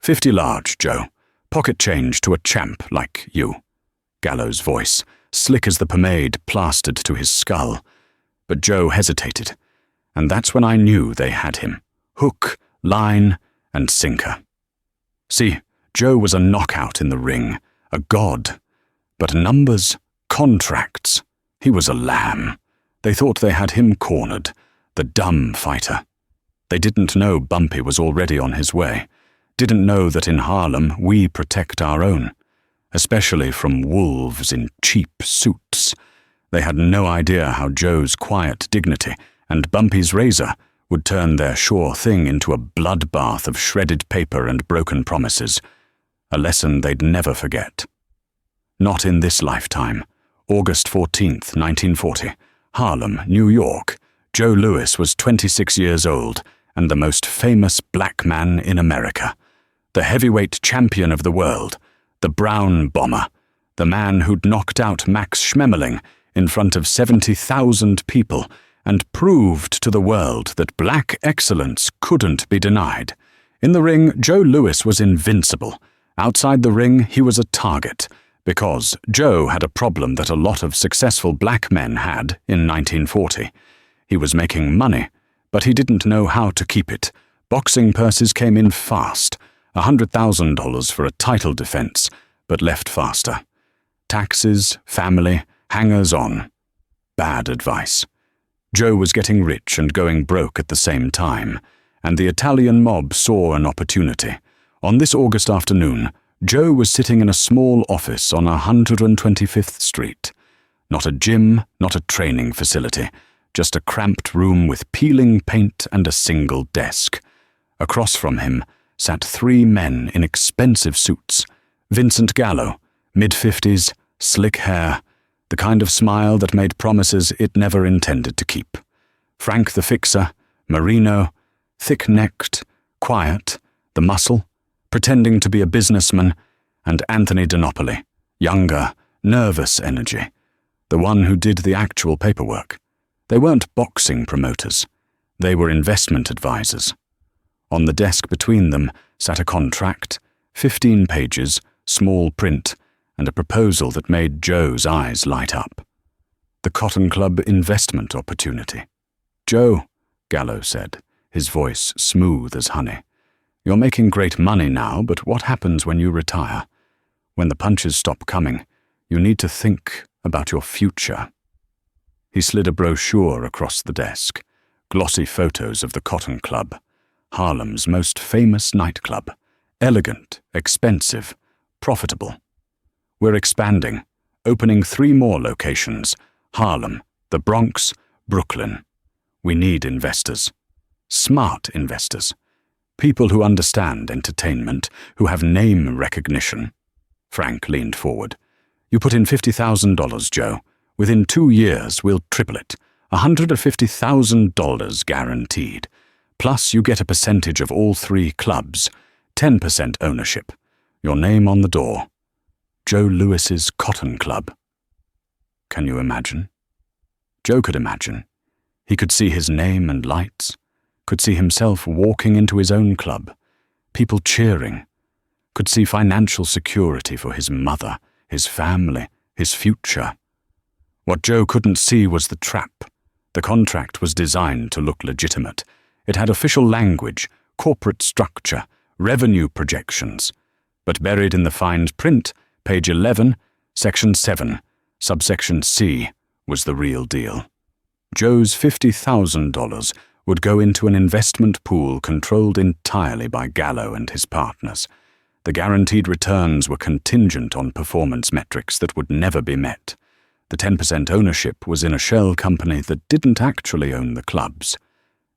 "50 large, Joe. Pocket change to a champ like you." Gallo's voice, slick as the pomade plastered to his skull. But Joe hesitated, and that's when I knew they had him. Hook, line, and sinker. See, Joe was a knockout in the ring, a god. But numbers, contracts, he was a lamb. They thought they had him cornered, the dumb fighter. They didn't know Bumpy was already on his way, didn't know that in Harlem we protect our own, especially from wolves in cheap suits. They had no idea how Joe's quiet dignity and Bumpy's razor would turn their sure thing into a bloodbath of shredded paper and broken promises, a lesson they'd never forget. Not in this lifetime. August 14th, 1940, Harlem, New York. Joe Louis was 26 years old and the most famous black man in America. The heavyweight champion of the world, the Brown Bomber, the man who'd knocked out Max Schmeling in front of 70,000 people and proved to the world that black excellence couldn't be denied. In the ring, Joe Louis was invincible. Outside the ring, he was a target, because Joe had a problem that a lot of successful black men had in 1940. He was making money, but he didn't know how to keep it. Boxing purses came in fast, $100,000 for a title defense, but left faster. Taxes, family, hangers-on. Bad advice. Joe was getting rich and going broke at the same time, and the Italian mob saw an opportunity. On this August afternoon, Joe was sitting in a small office on 125th Street. Not a gym, not a training facility, just a cramped room with peeling paint and a single desk. Across from him sat 3 men in expensive suits. Vincent Gallo, mid-50s, slick hair, the kind of smile that made promises it never intended to keep. Frank the Fixer, Marino, thick-necked, quiet, the muscle, pretending to be a businessman, and Anthony DiNapoli, younger, nervous energy, the one who did the actual paperwork. They weren't boxing promoters. They were investment advisors. On the desk between them sat a contract, 15 pages, small print, and a proposal that made Joe's eyes light up. The Cotton Club investment opportunity. "Joe," Gallo said, his voice smooth as honey, "you're making great money now, but what happens when you retire? When the punches stop coming, you need to think about your future." He slid a brochure across the desk, glossy photos of the Cotton Club, Harlem's most famous nightclub, elegant, expensive, profitable. "We're expanding, opening 3 more locations, Harlem, the Bronx, Brooklyn. We need investors. Smart investors. People who understand entertainment, who have name recognition." Frank leaned forward. "You put in $50,000, Joe. Within 2 years, we'll triple it. $150,000 guaranteed. Plus, you get a percentage of all 3 clubs, 10% ownership. Your name on the door. Joe Louis's Cotton Club." Can you imagine? Joe could imagine. He could see his name and lights, could see himself walking into his own club, people cheering, could see financial security for his mother, his family, his future. What Joe couldn't see was the trap. The contract was designed to look legitimate. It had official language, corporate structure, revenue projections. But buried in the fine print, page 11, section 7, subsection C, was the real deal. Joe's $50,000 would go into an investment pool controlled entirely by Gallo and his partners. The guaranteed returns were contingent on performance metrics that would never be met. The 10% ownership was in a shell company that didn't actually own the clubs.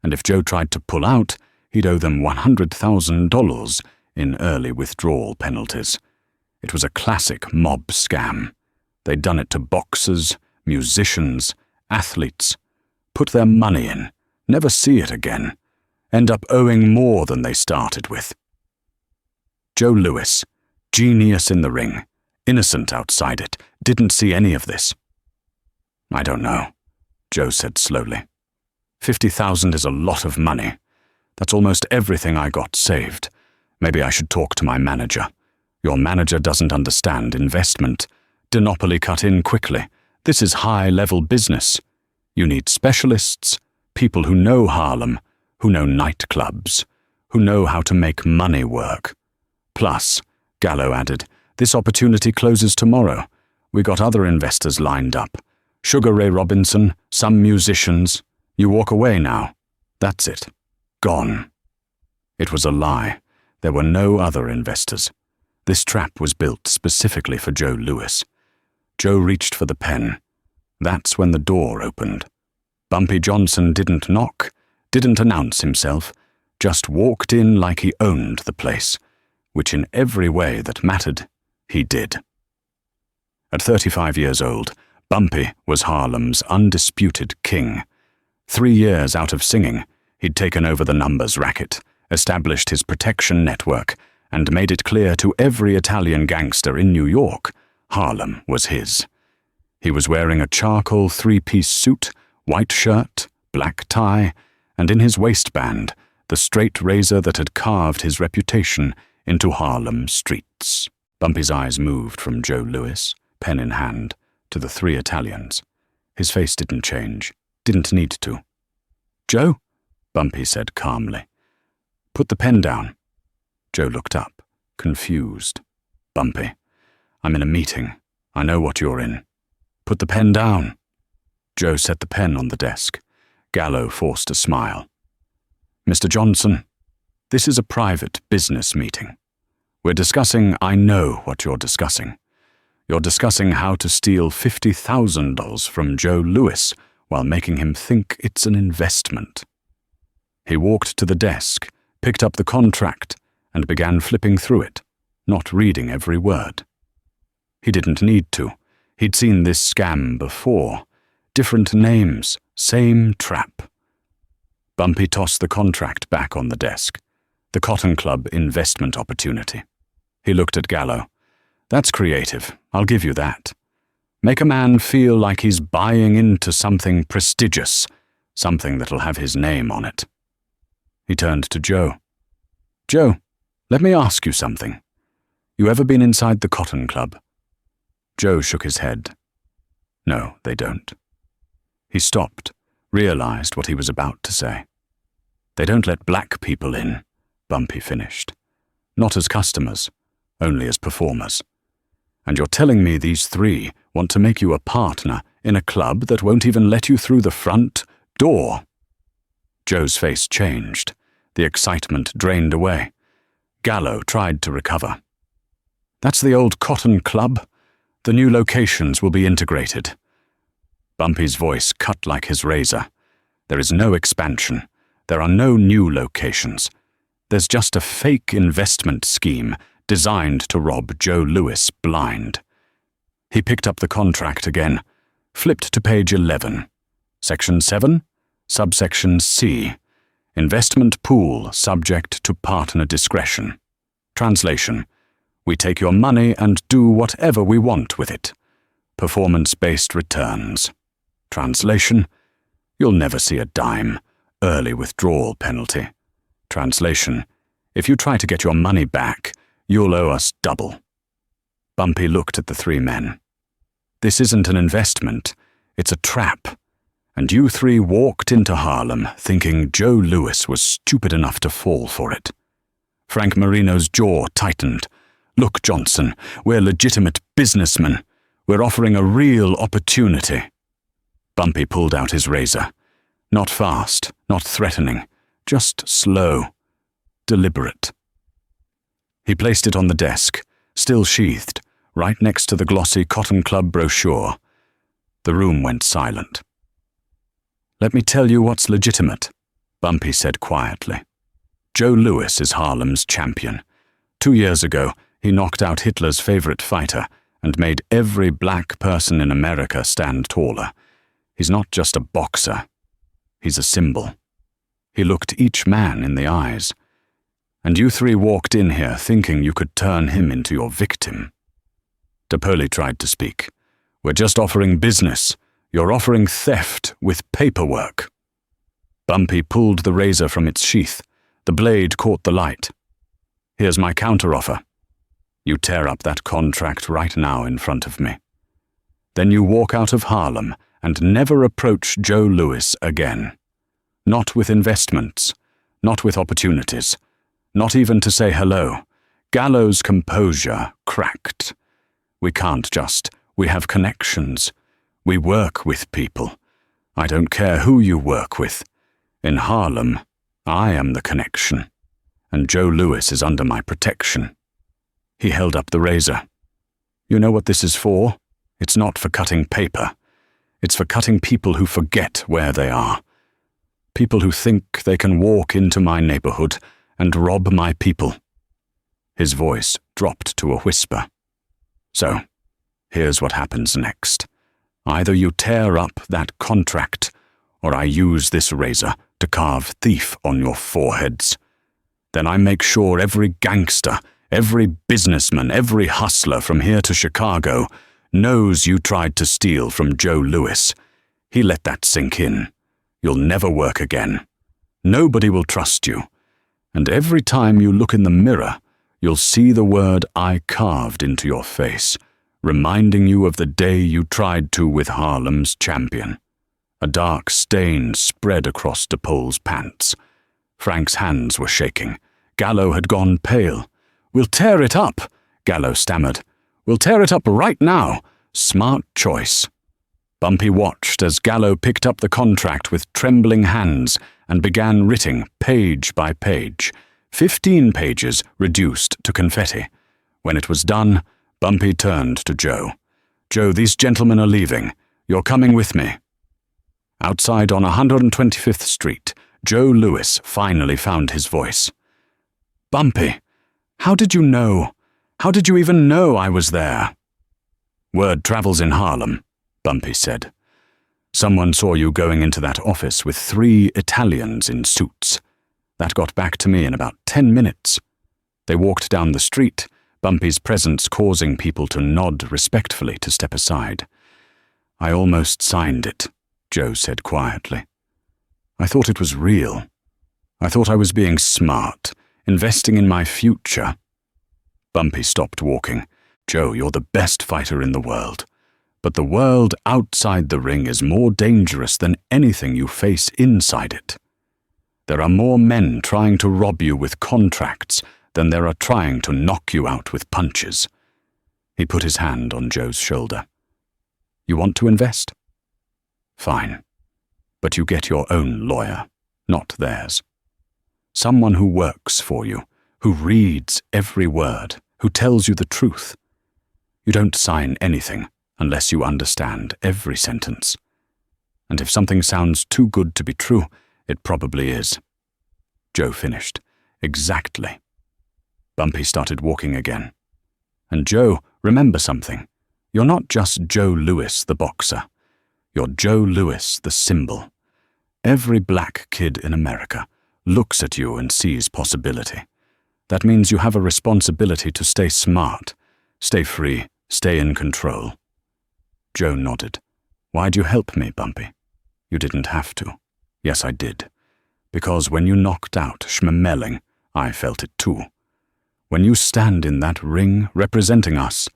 And if Joe tried to pull out, he'd owe them $100,000 in early withdrawal penalties. It was a classic mob scam. They'd done it to boxers, musicians, athletes. Put their money in, never see it again, end up owing more than they started with. Joe Louis, genius in the ring, innocent outside it, didn't see any of this. "I don't know," Joe said slowly. $50,000 is a lot of money. That's almost everything I got saved. Maybe I should talk to my manager. Your manager doesn't understand investment. Dinopoly cut in quickly. This is high-level business. You need specialists, people who know Harlem, who know nightclubs, who know how to make money work. Plus, Gallo added, this opportunity closes tomorrow. We got other investors lined up. Sugar Ray Robinson, some musicians. You walk away now. That's it. Gone. It was a lie. There were no other investors. This trap was built specifically for Joe Louis. Joe reached for the pen. That's when the door opened. Bumpy Johnson didn't knock, didn't announce himself, just walked in like he owned the place, which in every way that mattered, he did. At 35 years old, Bumpy was Harlem's undisputed king. 3 years out of singing, he'd taken over the numbers racket, established his protection network, and made it clear to every Italian gangster in New York, Harlem was his. He was wearing a charcoal 3-piece suit, white shirt, black tie, and in his waistband, the straight razor that had carved his reputation into Harlem streets. Bumpy's eyes moved from Joe Louis, pen in hand, to the 3 Italians. His face didn't change, didn't need to. "Joe?" Bumpy said calmly. "Put the pen down." Joe looked up, confused. "Bumpy, I'm in a meeting. I know what you're in. Put the pen down." Joe set the pen on the desk. Gallo forced a smile. "Mr. Johnson, this is a private business meeting. We're discussing, I know what you're discussing. You're discussing how to steal $50,000 from Joe Louis while making him think it's an investment." He walked to the desk, picked up the contract, and began flipping through it, not reading every word. He didn't need to. He'd seen this scam before. Different names, same trap. Bumpy tossed the contract back on the desk. The Cotton Club investment opportunity. He looked at Gallo. "That's creative, I'll give you that. Make a man feel like he's buying into something prestigious, something that'll have his name on it." He turned to Joe. "Joe, let me ask you something. You ever been inside the Cotton Club?" Joe shook his head. "No, they don't." He stopped, realized what he was about to say. "They don't let black people in," Bumpy finished. "Not as customers, only as performers. And you're telling me these 3 want to make you a partner in a club that won't even let you through the front door." Joe's face changed. The excitement drained away. Gallo tried to recover. "That's the old Cotton Club. The new locations will be integrated." Bumpy's voice cut like his razor. "There is no expansion. There are no new locations. There's just a fake investment scheme designed to rob Joe Louis blind." He picked up the contract again, flipped to page 11. Section 7, subsection C. Investment pool subject to partner discretion. Translation: we take your money and do whatever we want with it. Performance-based returns. Translation: you'll never see a dime. Early withdrawal penalty. Translation: if you try to get your money back, you'll owe us double. Bumpy looked at the 3 men. "This isn't an investment, it's a trap. And you 3 walked into Harlem thinking Joe Louis was stupid enough to fall for it." Frank Marino's jaw tightened. "Look, Johnson, we're legitimate businessmen. We're offering a real opportunity." Bumpy pulled out his razor. Not fast, not threatening, just slow, deliberate. He placed it on the desk, still sheathed, right next to the glossy Cotton Club brochure. The room went silent. "Let me tell you what's legitimate," Bumpy said quietly. "Joe Louis is Harlem's champion. 2 years ago, he knocked out Hitler's favorite fighter and made every black person in America stand taller. He's not just a boxer. He's a symbol." He looked each man in the eyes. "And you 3 walked in here thinking you could turn him into your victim." DePoli tried to speak. "We're just offering business. You're offering theft with paperwork." Bumpy pulled the razor from its sheath. The blade caught the light. Here's my counteroffer. You tear up that contract right now in front of me. Then you walk out of Harlem and never approach Joe Louis again. Not with investments, not with opportunities, not even to say hello. Gallo's composure cracked. We can't just. We have connections. We work with people. I don't care who you work with. In Harlem, I am the connection, and Joe Louis is under my protection. He held up the razor. You know what this is for? It's not for cutting paper. It's for cutting people who forget where they are. People who think they can walk into my neighborhood and rob my people. His voice dropped to a whisper. So, here's what happens next. Either you tear up that contract, or I use this razor to carve thief on your foreheads. Then I make sure every gangster, every businessman, every hustler from here to Chicago knows you tried to steal from Joe Louis. He let that sink in. You'll never work again. Nobody will trust you. And every time you look in the mirror, you'll see the word I carved into your face, reminding you of the day you tried to with Harlem's champion. A dark stain spread across DePaul's pants. Frank's hands were shaking. Gallo had gone pale. We'll tear it up, Gallo stammered. We'll tear it up right now. Smart choice. Bumpy watched as Gallo picked up the contract with trembling hands and began writing page by page, 15 pages reduced to confetti. When it was done, Bumpy turned to Joe. Joe, these gentlemen are leaving. You're coming with me. Outside on 125th Street, Joe Louis finally found his voice. Bumpy, how did you know? How did you even know I was there? Word travels in Harlem, Bumpy said. Someone saw you going into that office with 3 Italians in suits. That got back to me in about 10 minutes. They walked down the street, Bumpy's presence causing people to nod respectfully to step aside. I almost signed it, Joe said quietly. I thought it was real. I thought I was being smart, investing in my future. Bumpy stopped walking. Joe, you're the best fighter in the world. But the world outside the ring is more dangerous than anything you face inside it. There are more men trying to rob you with contracts than there are trying to knock you out with punches. He put his hand on Joe's shoulder. You want to invest? Fine. But you get your own lawyer, not theirs. Someone who works for you, who reads every word, who tells you the truth. You don't sign anything unless you understand every sentence. And if something sounds too good to be true, it probably is. Joe finished. Exactly. Bumpy started walking again. And Joe, remember something. You're not just Joe Louis the boxer. You're Joe Louis the symbol. Every black kid in America looks at you and sees possibility. That means you have a responsibility to stay smart, stay free, stay in control. Joe nodded. Why'd you help me, Bumpy? You didn't have to. Yes, I did. Because when you knocked out Schmeling, I felt it too. When you stand in that ring representing us,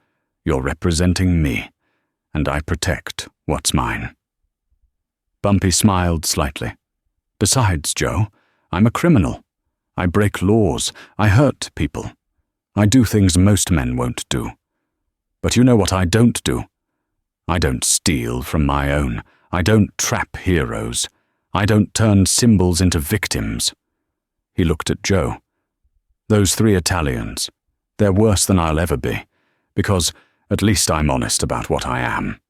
you're representing me, and I protect what's mine. Bumpy smiled slightly. Besides, Joe, I'm a criminal. I break laws. I hurt people. I do things most men won't do. But you know what I don't do? I don't steal from my own. I don't trap heroes. I don't turn symbols into victims. He looked at Joe. Those 3 Italians, they're worse than I'll ever be, because at least I'm honest about what I am.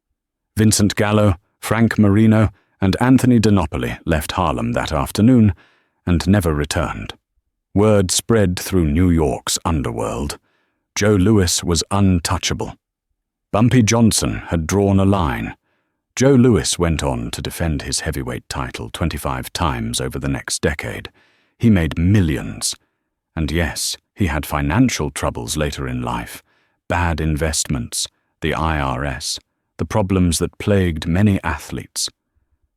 Vincent Gallo, Frank Marino, and Anthony DiNapoli left Harlem that afternoon and never returned. Word spread through New York's underworld. Joe Louis was untouchable. Bumpy Johnson had drawn a line. Joe Louis went on to defend his heavyweight title 25 times over the next decade. He made millions. And yes, he had financial troubles later in life, bad investments, the IRS, the problems that plagued many athletes.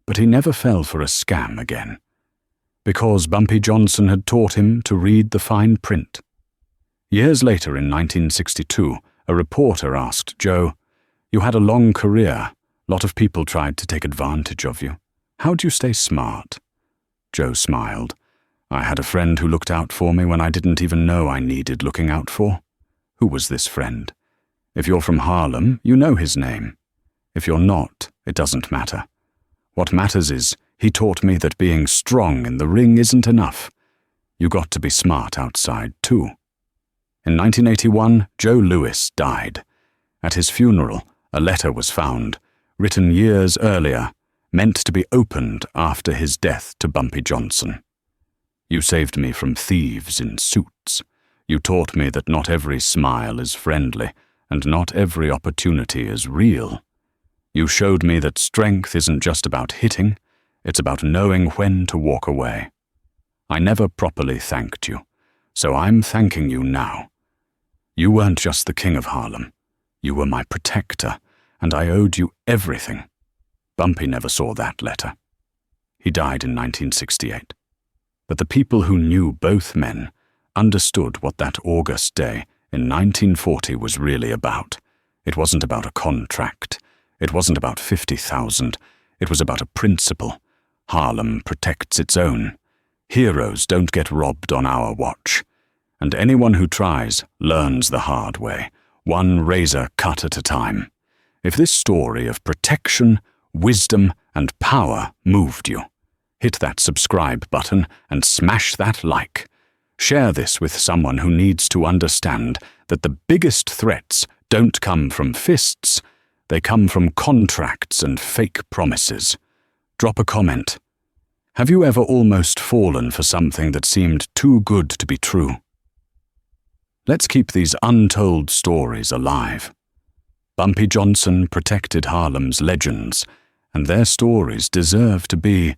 But he never fell for a scam again, because Bumpy Johnson had taught him to read the fine print. Years later, in 1962, a reporter asked Joe, "You had a long career. Lot of people tried to take advantage of you. How'd you stay smart?" Joe smiled. "I had a friend who looked out for me when I didn't even know I needed looking out for." Who was this friend? If you're from Harlem, you know his name. If you're not, it doesn't matter. What matters is, he taught me that being strong in the ring isn't enough. You got to be smart outside, too. In 1981, Joe Louis died. At his funeral, a letter was found, written years earlier, meant to be opened after his death to Bumpy Johnson. "You saved me from thieves in suits. You taught me that not every smile is friendly, and not every opportunity is real. You showed me that strength isn't just about hitting, it's about knowing when to walk away. I never properly thanked you, so I'm thanking you now. You weren't just the king of Harlem. You were my protector, and I owed you everything." Bumpy never saw that letter. He died in 1968. But the people who knew both men understood what that August day in 1940 was really about. It wasn't about a contract. It wasn't about 50,000. It was about a principle. Harlem protects its own. Heroes don't get robbed on our watch. And anyone who tries learns the hard way, one razor cut at a time. If this story of protection, wisdom, and power moved you, hit that subscribe button and smash that like. Share this with someone who needs to understand that the biggest threats don't come from fists, they come from contracts and fake promises. Drop a comment. Have you ever almost fallen for something that seemed too good to be true? Let's keep these untold stories alive. Bumpy Johnson protected Harlem's legends, and their stories deserve to be